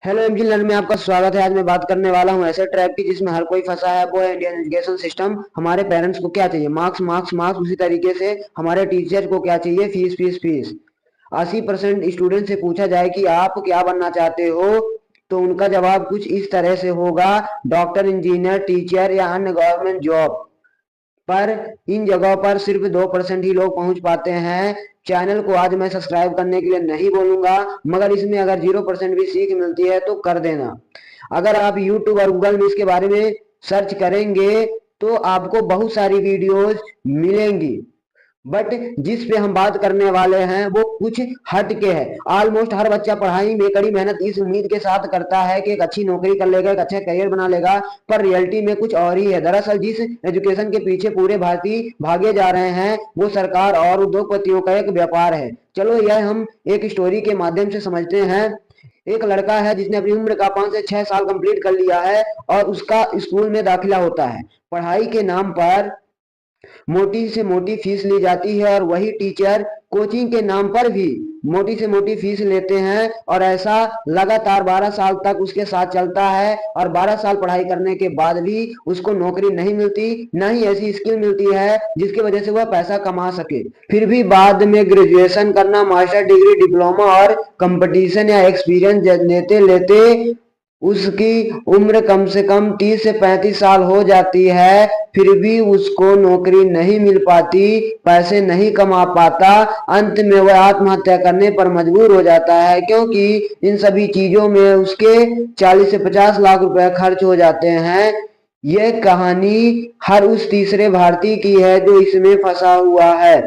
Hello MG learn में आपका स्वागत है। आज मैं बात करने वाला हूं ऐसे ट्रैप की जिसमें हर कोई फंसा है, वो है इंडियन एजुकेशन सिस्टम। हमारे पेरेंट्स को क्या चाहिए? Marks marks marks. उसी तरीके से हमारे टीचर को क्या चाहिए? Fees fees fees. 80% स्टूडेंट से पूछा जाए कि आप क्या बनना चाहते हो, तो उनका जवाब कुछ इस तरह से होगा: डॉक्टर, इंजीनियर, टीचर या अन्य गवर्नमेंट जॉब। पर इन जगहों पर सिर्फ 2% ही लोग पहुंच पाते हैं। चैनल को आज मैं सब्सक्राइब करने के लिए नहीं बोलूंगा, मगर इसमें अगर 0% भी सीख मिलती है तो कर देना। अगर आप यूट्यूब और गूगल में इसके बारे में सर्च करेंगे तो आपको बहुत सारी वीडियोस मिलेंगी, बट जिस पे हम बात करने वाले हैं वो कुछ हट के है। ऑलमोस्ट हर बच्चा पढ़ाई में कड़ी मेहनत इस उम्मीद के साथ करता है कि एक अच्छी नौकरी कर लेगा, एक अच्छा करियर बना लेगा, पर रियलिटी में कुछ और ही है। दरअसल जिस एजुकेशन के पीछे पूरे भारतीय भागे जा रहे हैं वो सरकार और उद्योगपतियों का एक व्यापार है। चलो यह हम एक स्टोरी के माध्यम से समझते हैं। एक लड़का है जिसने अपनी उम्र का 5 से 6 साल कंप्लीट कर लिया है और उसका स्कूल में दाखिला होता है। पढ़ाई के नाम पर मोटी से मोटी फीस ली जाती है और वही टीचर कोचिंग के नाम पर भी मोटी से मोटी फीस लेते हैं, और ऐसा लगातार 12 साल तक उसके साथ चलता है। और 12 साल पढ़ाई करने के बाद भी उसको नौकरी नहीं मिलती, न ही ऐसी स्किल मिलती है जिसकी वजह से वह पैसा कमा सके। फिर भी बाद में ग्रेजुएशन करना, मास्टर डिग्री, डिप्लोमा और कंपटीशन या एक्सपीरियंस लेते लेते उसकी उम्र कम से कम 30 से 35 साल हो जाती है, फिर भी उसको नौकरी नहीं मिल पाती, पैसे नहीं कमा पाता। अंत में वह आत्महत्या करने पर मजबूर हो जाता है, क्योंकि इन सभी चीजों में उसके 40 से 50 लाख रुपए खर्च हो जाते हैं। यह कहानी हर उस तीसरे भारतीय की है जो इसमें फंसा हुआ है।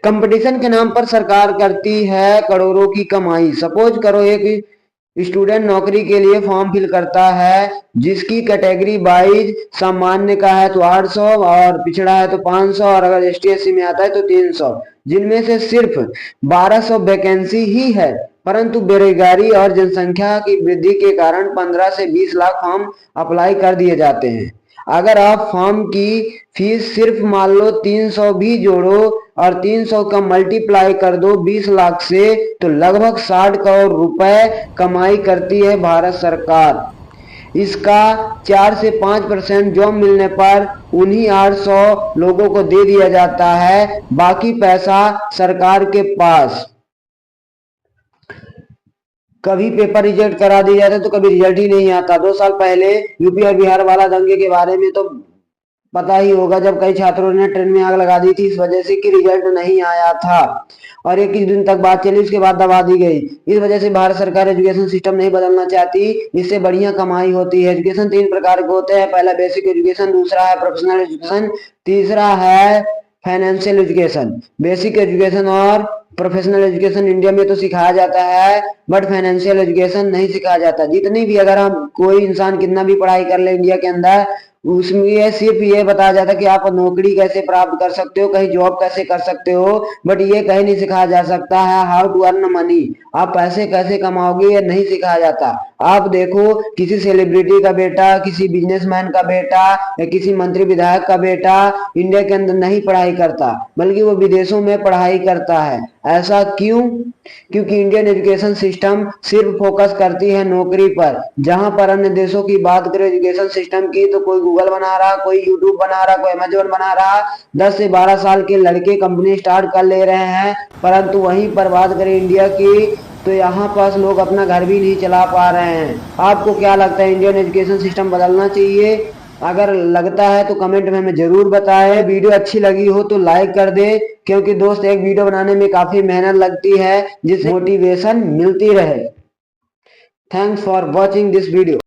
कंपटीशन के नाम पर सरकार करती है करोड़ों की कमाई। सपोज करो एक स्टूडेंट नौकरी के लिए फॉर्म फिल करता है जिसकी कैटेगरी वाइज सामान्य का है तो 800, और पिछड़ा है तो 500, और अगर ST SC में आता है तो 300, जिनमें से सिर्फ 1200 वैकेंसी ही है। परंतु बेरोजगारी और जनसंख्या की वृद्धि के कारण 15 से 20 लाख फॉर्म अप्लाई कर दिए जाते हैं। अगर आप फॉर्म की फीस सिर्फ मान लो 300 भी जोड़ो और 300 का मल्टीप्लाई कर दो 20 लाख से, तो लगभग 60 करोड़ रुपए कमाई करती है भारत सरकार। इसका 4 से 5% जॉब मिलने पर उन्हीं 800 लोगों को दे दिया जाता है, बाकी पैसा सरकार के पास। कभी पेपर रिजेक्ट करा दिया जाता है तो कभी रिजल्ट ही नहीं आता। 2 साल पहले यूपी और बिहार वाला दंगे के बारे में तो पता ही होगा, जब कई छात्रों ने ट्रेन में आग लगा दी थी इस वजह से कि रिजल्ट नहीं आया था, और 21 दिन तक बात चली, उसके बाद दबा दी गई। इस वजह से भारत सरकार एजुकेशन सिस्टम नहीं बदलना चाहती, इससे बढ़िया कमाई होती है। एजुकेशन 3 प्रकार के होते हैं: पहला बेसिक एजुकेशन, दूसरा है प्रोफेशनल एजुकेशन, तीसरा है फाइनेंशियल एजुकेशन। बेसिक एजुकेशन और प्रोफेशनल एजुकेशन इंडिया में तो सिखाया जाता है, बट फाइनेंशियल एजुकेशन नहीं सिखाया जाता। जितनी भी, अगर हम कोई इंसान कितना भी पढ़ाई कर ले इंडिया के अंदर, उसमें सिर्फ ये बताया जाता है कि आप नौकरी कैसे प्राप्त कर सकते हो, कहीं जॉब कैसे कर सकते हो, बट ये कहीं नहीं सिखाया जा सकता है हाउ टू अर्न मनी। आप पैसे कैसे कमाओगे ये नहीं सिखाया जाता। आप देखो किसी सेलिब्रिटी का बेटा, किसी बिजनेसमैन का बेटा या किसी मंत्री विधायक का बेटा इंडिया के अंदर नहीं पढ़ाई करता, बल्कि वो विदेशों में पढ़ाई करता है। ऐसा क्यों? क्योंकि इंडियन एजुकेशन सिस्टम सिर्फ फोकस करती है नौकरी पर। जहां पर अन्य देशों की बात करें एजुकेशन सिस्टम की, तो कोई गूगल बना रहा, कोई यूट्यूब बना रहा, कोई अमेजोन बना रहा, 10 से 12 साल के लड़के कंपनी स्टार्ट कर ले रहे हैं। परंतु वहीं पर बात करें इंडिया की, तो यहाँ पास लोग अपना घर भी नहीं चला पा रहे हैं। आपको क्या लगता है, इंडियन एजुकेशन सिस्टम बदलना चाहिए? अगर लगता है तो कमेंट में हमें जरूर बताएं। वीडियो अच्छी लगी हो तो लाइक कर दें, क्योंकि दोस्त एक वीडियो बनाने में काफी मेहनत लगती है, जिससे मोटिवेशन मिलती रहे। Thanks for watching this video.